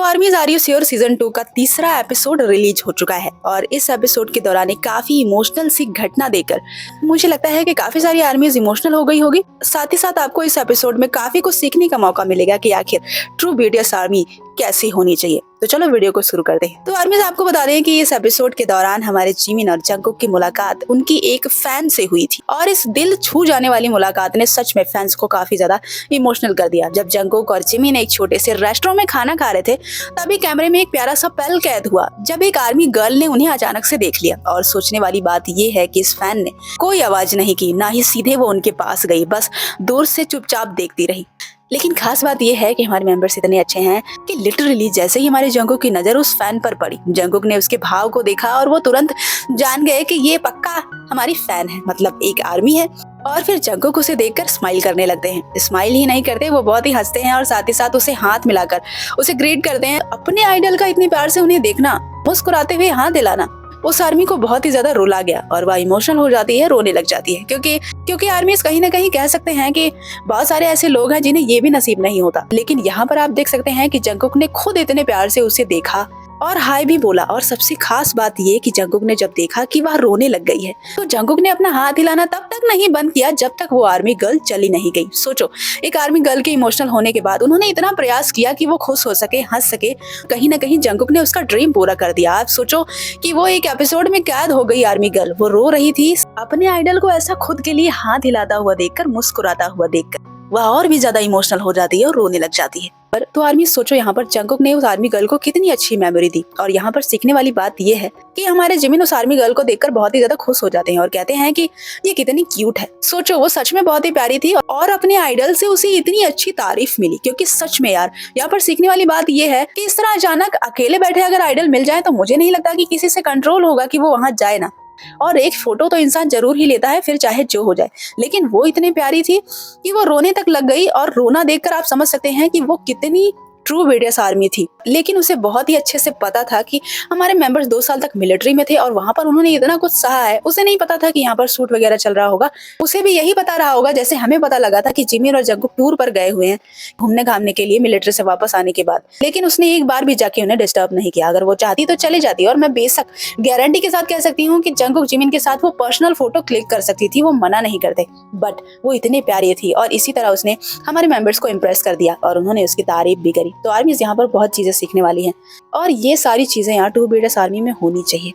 तो armies are you sure season 2 का तीसरा एपिसोड रिलीज हो चुका है और इस एपिसोड के दौरान एक काफी इमोशनल सी घटना देकर मुझे लगता है कि काफी सारी आर्मीज इमोशनल हो गई होगी। साथ ही साथ आपको इस एपिसोड में काफी कुछ सीखने का मौका मिलेगा कि आखिर ट्रू बीटीएस आर्मी कैसी होनी चाहिए। तो चलो वीडियो को शुरू करते हैं। तो आर्मीज आपको बता दें कि इस एपिसोड के दौरान हमारे जिमिन और जंगकुक की मुलाकात उनकी एक फैन से हुई थी और इस दिल छू जाने वाली मुलाकात ने सच में फैंस को काफी ज्यादा इमोशनल कर दिया। जब जंगकुक और जिमिन एक छोटे से रेस्टोरेंट में खाना खा रहे थे तभी कैमरे में एक प्यारा सा पल कैद हुआ जब एक आर्मी गर्ल ने उन्हें अचानक से देख लिया। और सोचने वाली बात ये है कि इस फैन ने कोई आवाज नहीं की, ना ही सीधे वो उनके पास गई, बस दूर से चुपचाप देखती रही। लेकिन खास बात यह है कि हमारे मेंबर्स इतने अच्छे हैं कि लिटरली जैसे ही हमारे जंगकुक की नजर उस फैन पर पड़ी, जंगकुक ने उसके भाव को देखा और वो तुरंत जान गए कि ये पक्का हमारी फैन है, मतलब एक आर्मी है। और फिर जंगकुक उसे देखकर स्माइल करने लगते हैं। स्माइल ही नहीं करते, वो बहुत ही हंसते हैं और साथ ही साथ उसे हाथ मिलाकर उसे ग्रीट करते हैं। अपने आइडल का इतने प्यार से उन्हें देखना, मुस्कुराते हुए हाथ दिलाना, उस आर्मी को बहुत ही ज्यादा रुला गया और वह इमोशनल हो जाती है, रोने लग जाती है। क्योंकि आर्मीज कहीं ना कहीं कह सकते हैं कि बहुत सारे ऐसे लोग हैं जिन्हें ये भी नसीब नहीं होता। लेकिन यहाँ पर आप देख सकते हैं कि जंगकुक ने खुद इतने प्यार से उसे देखा और हाय भी बोला। और सबसे खास बात ये कि जंगकुक ने जब देखा कि वह रोने लग गई है तो जंगकुक ने अपना हाथ हिलाना तब तक नहीं बंद किया जब तक वो आर्मी गर्ल चली नहीं गई। सोचो, एक आर्मी गर्ल के इमोशनल होने के बाद उन्होंने इतना प्रयास किया कि वो खुश हो सके, हंस सके। कहीं ना कहीं जंगकुक ने उसका ड्रीम पूरा कर दिया। आप सोचो कि वो एक एपिसोड में कैद हो गई आर्मी गर्ल, वो रो रही थी अपने आइडल को ऐसा खुद के लिए हाथ हिलाता हुआ देखकर, मुस्कुराता हुआ देखकर वह और भी ज्यादा इमोशनल हो जाती है और रोने लग जाती है। पर तो आर्मी सोचो, यहाँ पर जंगकुक ने उस आर्मी गर्ल को कितनी अच्छी मेमोरी दी। और यहाँ पर सीखने वाली बात ये है कि हमारे जिमिन उस आर्मी गर्ल को देखकर बहुत ही ज्यादा खुश हो जाते हैं और कहते हैं कि ये कितनी क्यूट है। सोचो, वो सच में बहुत ही प्यारी थी और अपने आइडल से उसे इतनी अच्छी तारीफ मिली। क्योंकि सच में यार, यहाँ पर सीखने वाली बात ये है कि इस तरह अचानक अकेले बैठे अगर आइडल मिल जाए तो मुझे नहीं लगता कि किसी से कंट्रोल होगा कि वो वहां जाए ना। और एक फोटो तो इंसान जरूर ही लेता है, फिर चाहे जो हो जाए। लेकिन वो इतनी प्यारी थी कि वो रोने तक लग गई और रोना देखकर आप समझ सकते हैं कि वो कितनी ट्रू बीटीएस आर्मी थी। लेकिन उसे बहुत ही अच्छे से पता था कि हमारे मेंबर्स 2 साल तक मिलिट्री में थे और वहां पर उन्होंने इतना कुछ सहा है। उसे नहीं पता था कि यहाँ पर शूट वगैरह चल रहा होगा। उसे भी यही पता रहा होगा जैसे हमें पता लगा था कि जिमिन और जंगकुक टूर पर गए हुए हैं घूमने घामने के लिए मिलिट्री से वापस आने के बाद। लेकिन उसने एक बार भी जाके उन्हें डिस्टर्ब नहीं किया। अगर वो चाहती तो चले जाती और मैं बेशक गारंटी के साथ कह सकती हूँ कि जंगकुक जिमिन के साथ वो पर्सनल फोटो क्लिक कर सकती थी, वो मना नहीं करते। बट वो इतनी प्यारी थी और इसी तरह उसने हमारे मेंबर्स को इम्प्रेस कर दिया और उन्होंने उसकी तारीफ भी करी। तो आर्मी यहाँ पर बहुत चीजें सीखने वाली हैं और ये सारी चीजें यहाँ ट्रू बीटीएस आर्मी में होनी चाहिए।